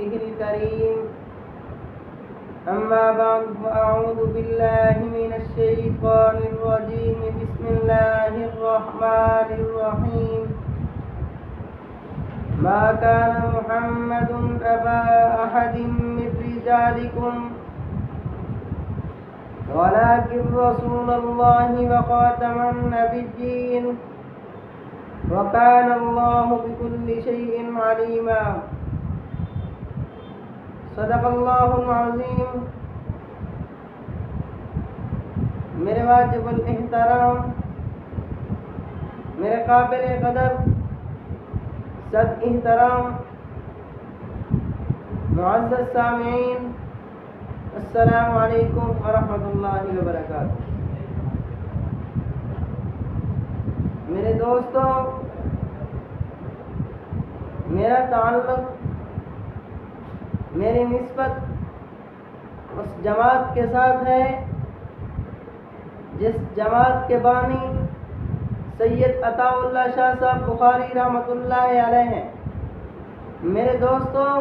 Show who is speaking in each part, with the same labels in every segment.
Speaker 1: رسوله الكريم أما بعد فأعوذ بالله من الشيطان الرجيم بسم الله الرحمن الرحيم ما كان محمد أبا أحد من رجالكم ولكن رسول الله وخاتم النبيين وكان الله بكل شيء عليما صدق اللہ العظیم۔ میرے واجب الاحترام، میرے قابل قدر صد احترام معزز سامعین، السلام علیکم ورحمۃ اللہ وبرکاتہ۔ میرے دوستوں، میرا تعلق، میری نسبت اس جماعت کے ساتھ ہے جس جماعت کے بانی سید عطاء اللہ شاہ صاحب بخاری رحمۃ اللہ علیہ ہیں۔ میرے دوستوں،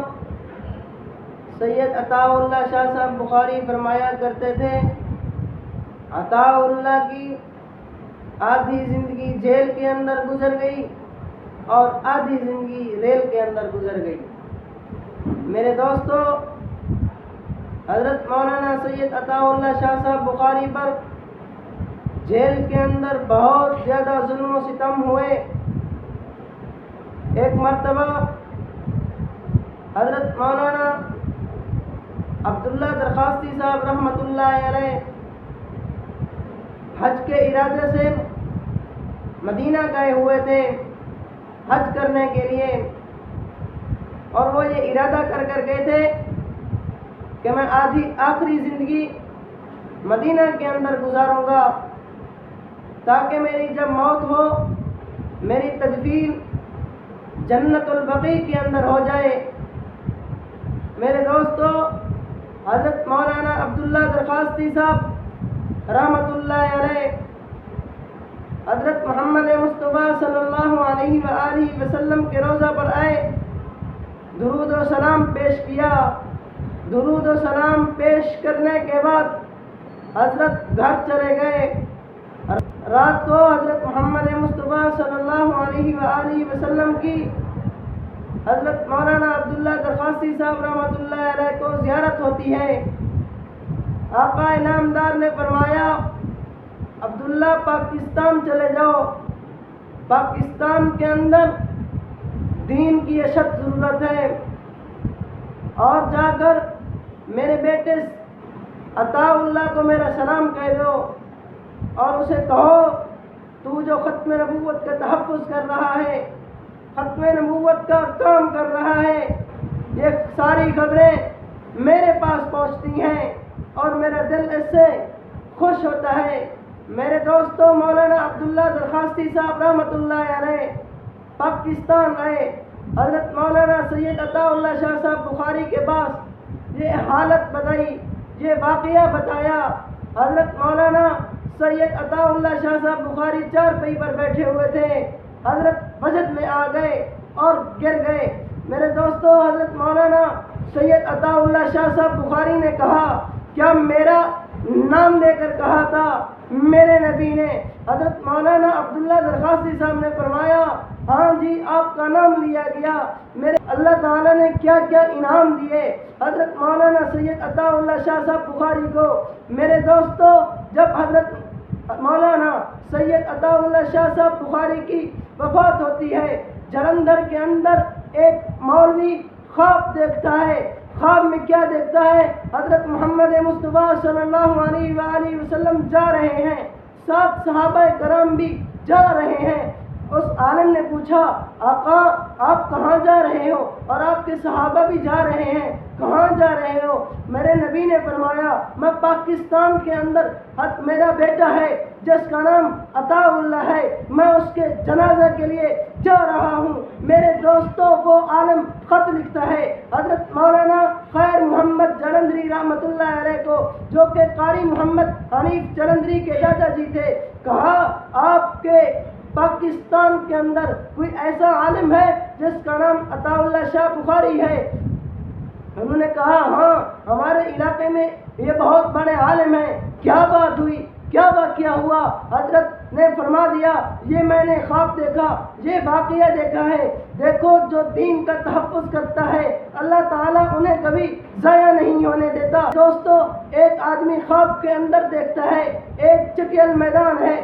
Speaker 1: سید عطاء اللہ شاہ صاحب بخاری فرمایا کرتے تھے، عطاء اللہ کی آدھی زندگی جیل کے اندر گزر گئی اور آدھی زندگی ریل کے اندر گزر گئی۔ میرے دوستو، حضرت مولانا سید عطاء اللہ شاہ صاحب بخاری پر جیل کے اندر بہت زیادہ ظلم و ستم ہوئے۔ ایک مرتبہ حضرت مولانا عبداللہ درخواستی صاحب رحمۃ اللہ علیہ حج کے ارادے سے مدینہ گئے ہوئے تھے حج کرنے کے لیے، اور وہ یہ ارادہ کر گئے تھے کہ میں آخری زندگی مدینہ کے اندر گزاروں گا تاکہ میری جب موت ہو میری تدفین جنت البقیع کے اندر ہو جائے۔ میرے دوستو، حضرت مولانا عبداللہ درخواستی صاحب رحمۃ اللہ علیہ حضرت محمد مصطفیٰ صلی اللہ علیہ وآلہ وسلم کے روضہ پر آئے، درود و سلام پیش کیا۔ درود و سلام پیش کرنے کے بعد حضرت گھر چلے گئے۔ رات کو حضرت محمد مصطفیٰ صلی اللہ علیہ وآلہ وسلم کی حضرت مولانا عبداللہ درخواستی صاحب رحمۃ اللہ علیہ کو زیارت ہوتی ہے۔ آقا انعامدار نے فرمایا، عبداللہ پاکستان چلے جاؤ، پاکستان کے اندر دین کی اشد ضرورت ہے، اور جا کر میرے بیٹے عطاء اللہ کو میرا سلام کہہ دو، اور اسے کہو تو جو ختم نبوت کا تحفظ کر رہا ہے، ختم نبوت کا کام کر رہا ہے، یہ ساری خبریں میرے پاس پہنچتی ہیں اور میرا دل اس سے خوش ہوتا ہے۔ میرے دوستوں، مولانا عبداللہ درخواستی صاحب رحمۃ اللہ علیہ پاکستان آئے، حضرت مولانا سید عطاء اللہ شاہ صاحب بخاری کے پاس یہ حالت بتائی، یہ واقعہ بتایا۔ حضرت مولانا سید عطاء اللہ شاہ صاحب بخاری چارپائی پر بیٹھے ہوئے تھے، حضرت وجد میں آ گئے اور گر گئے۔ میرے دوستو، حضرت مولانا سید عطاء اللہ شاہ صاحب بخاری نے کہا، کیا میرا نام لے کر کہا تھا میرے نبی نے؟ حضرت مولانا عبداللہ درخواستی صاحب نے فرمایا، ہاں جی، آپ کا نام لیا گیا۔ میرے اللہ تعالیٰ نے کیا کیا انعام دیے حضرت مولانا سید عطاء اللہ شاہ صاحب بخاری کو۔ میرے دوستو، جب حضرت مولانا سید عطاء اللہ شاہ صاحب بخاری کی وفات ہوتی ہے، جلندھر کے اندر ایک مولوی خواب دیکھتا ہے۔ خواب میں کیا دیکھتا ہے؟ حضرت محمد مصطفیٰ صلی اللہ علیہ وآلہ وسلم جا رہے ہیں، 7 صحابہ کرام بھی جا رہے ہیں۔ اس عالم نے پوچھا، آقا آپ کہاں جا رہے ہو؟ اور آپ کے صحابہ بھی جا رہے ہیں، کہاں جا رہے ہو؟ میرے نبی نے فرمایا، میں پاکستان کے اندر میرا بیٹا ہے جس کا نام عطاء اللہ ہے، میں اس کے جنازے کے لیے جا رہا ہوں۔ میرے دوستوں، وہ عالم خط لکھتا ہے حضرت مولانا خیر محمد جلندری رحمۃ اللہ علیہ کو، جو کہ قاری محمد حنیف جلندری کے دادا جی تھے۔ کہا، آپ کے پاکستان کے اندر کوئی ایسا عالم ہے جس کا نام عطاء اللہ شاہ بخاری ہے؟ کہا ہاں ہمارے علاقے میں یہ بہت بڑے عالم ہیں، کیا بات ہوئی، کیا واقعہ ہوا؟ حضرت نے فرما دیا یہ میں نے خواب دیکھا، یہ واقعہ دیکھا ہے، دیکھو جو دین کا تحفظ کرتا ہے اللہ تعالیٰ انہیں کبھی ضائع نہیں ہونے دیتا۔ دوستو ایک آدمی خواب کے اندر دیکھتا ہے ایک چٹیل میدان ہے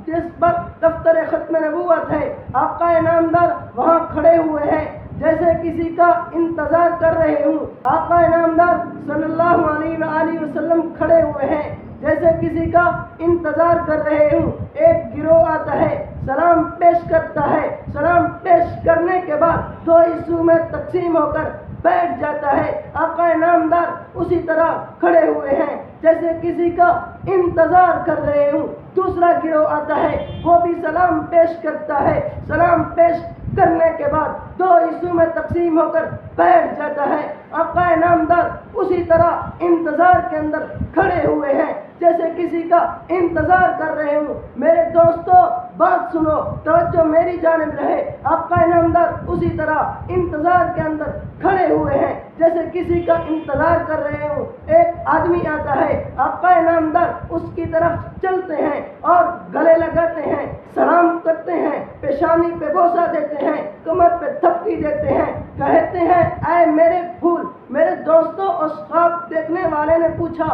Speaker 1: جس پر دفتر ختم نبوت ہے، آقا انعامدار وہاں کھڑے ہوئے ہیں جیسے کسی کا انتظار کر رہے ہوں، آقا انعامدار صلی اللہ علیہ وآلہ وسلم کھڑے ہوئے ہیں جیسے کسی کا انتظار کر رہے ہوں۔ ایک گروہ آتا ہے، سلام پیش کرتا ہے، سلام پیش کرنے کے بعد دو حصوں میں تقسیم ہو کر بیٹھ جاتا ہے، آقا انعامدار اسی طرح کھڑے ہوئے ہیں جیسے کسی کا انتظار کر رہے ہوں۔ دوسرا گروہ آتا ہے، وہ بھی سلام پیش کرتا ہے، سلام پیش کرنے کے بعد دو حصوں میں تقسیم ہو کر بیٹھ جاتا ہے، آقا انعامدار اسی طرح انتظار کے اندر کھڑے ہوئے ہیں جیسے کسی کا انتظار کر رہے ہوں۔ میرے دوستو بات سنو، توجہ میری جانب رہے، آقا انعامدار اسی طرح انتظار کے اندر کھڑے ہوئے ہیں جیسے کسی کا انتظار کر رہے ہوں۔ ایک آدمی آتا ہے، آقا انعامدار اس کی طرف چلتے ہیں اور گلے لگاتے ہیں، سلام کرتے ہیں، پیشانی پہ بوسہ دیتے ہیں، کمر پہ تھپکی دیتے ہیں، کہتے ہیں اے میرے پھول۔ میرے دوستو اس خواب دیکھنے والے نے پوچھا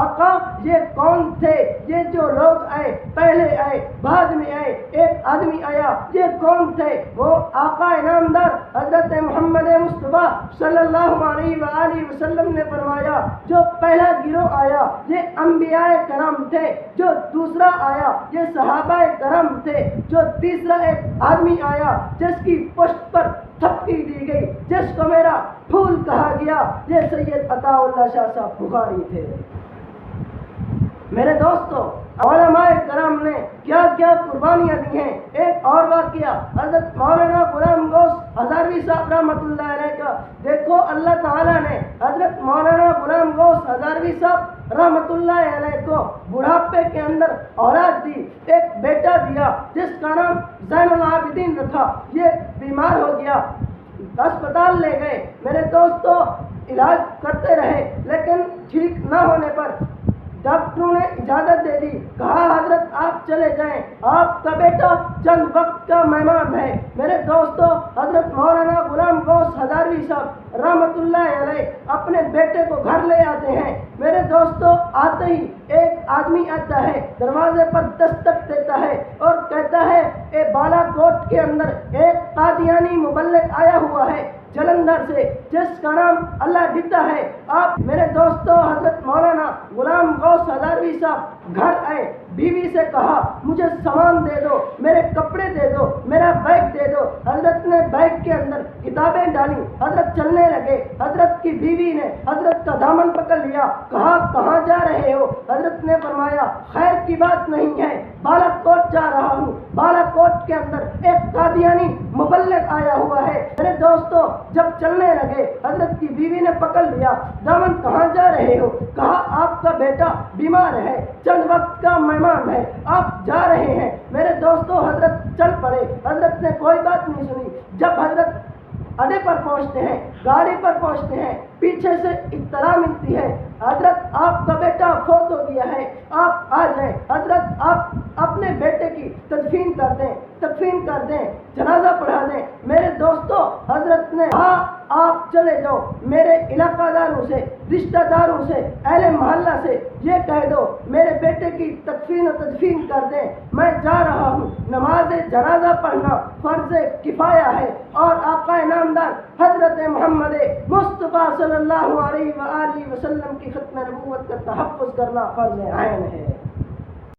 Speaker 1: آقا یہ کون تھے؟ یہ جو لوگ آئے، پہلے آئے بعد میں آئے، ایک آدمی آیا، یہ کون تھے؟ وہ آقا انعامدار حضرت محمد مصطفیٰ صلی اللہ علیہ وآلہ وسلم نے فرمایا جو پہلا گروہ آیا یہ انبیاء کرام تھے، جو دوسرا آیا یہ صحابہ کرام تھے، جو تیسرا ایک آدمی آیا جس کی پشت پر تھپکی دی گئی، جس کو میرا پھول کہا گیا، یہ سید عطا اللہ شاہ صاحب بخاری تھے۔ میرے دوستو علماء کرام نے کیا کیا قربانیاں دی ہیں۔ ایک اور واقعہ حضرت مولانا غلام غوث ہزاروی صاحب رحمۃ اللہ علیہ کا، دیکھو اللہ تعالیٰ نے حضرت مولانا غلام غوث ہزاروی صاحب رحمۃ اللہ علیہ کو بڑھاپے کے اندر اولاد دی، ایک بیٹا دیا جس کا نام زین العابدین رکھا۔ یہ بیمار ہو گیا، اسپتال لے گئے، میرے دوستو علاج کرتے رہے لیکن ٹھیک نہ ہونے پر ڈاکٹروں نے اجازت دے دی، کہا حضرت آپ چلے جائیں، آپ کا بیٹا چند وقت کا مہمان ہے۔ میرے دوستو حضرت مولانا غلام غوث ہزاروی صاحب رحمۃ اللہ علیہ اپنے بیٹے کو گھر لے آتے ہیں۔ میرے دوستو آتے ہی ایک آدمی آتا ہے، دروازے پر دستک دیتا ہے اور کہتا ہے اے بالا کوٹ کے اندر ایک قادیانی مبلغ آیا ہوا ہے جلندھر سے جس کا نام اللہ ڈٹا ہے، آپ میرے دوستو حضرت مولانا غلام غوث ہزاروی صاحب گھر آئے، بیوی سے کہا مجھے سامان دے دو، میرے کپڑے دے دو، میرا بیگ دے دو۔ حضرت نے بیگ کے اندر کتابیں ڈالی، حضرت چلنے لگے، حضرت کی بیوی نے حضرت کا دامن پکڑ لیا، کہا کہاں جا رہے ہو؟ حضرت نے فرمایا خیر کی بات نہیں ہے، بالا کوٹ جا رہا ہوں، بالا کوٹ کے اندر ایک قادیانی مبلغ آیا ہوا ہے۔ میرے دوستو جب چلنے لگے حضرت کی بیوی نے پکڑ لیا، دامن کہاں جا رہے ہو؟ کہا آپ کا بیٹا بیمار ہے، چند وقت کا مہمان ہے، آپ جا رہے ہیں۔ میرے دوستو حضرت چل پڑے، حضرت نے کوئی بات نہیں سنی۔ جب حضرت اڈے پر پہنچتے ہیں، گاڑی پر پہنچتے ہیں، پیچھے سے اطلاع ملتی ہے حضرت آپ کا بیٹا فوت ہو گیا ہے، آپ آ جائیں، حضرت آپ اپنے بیٹے کی تدفین کر دیں، جنازہ پڑھا دیں۔ میرے دوستو حضرت نے کہا آپ چلے جاؤ، میرے علاقہ داروں سے، رشتہ داروں سے، اہل محلہ سے یہ کہہ دو میرے بیٹے کی تدفین و تدفین کر دیں، میں جا رہا ہوں۔ نماز جنازہ پڑھنا فرض کفایہ ہے اور آقا انعامدار حضرت محمد مصطفیٰ صلی اللہ علیہ وآلہ وسلم کی ختم نبوت کا تحفظ کرنا فرض عین ہے۔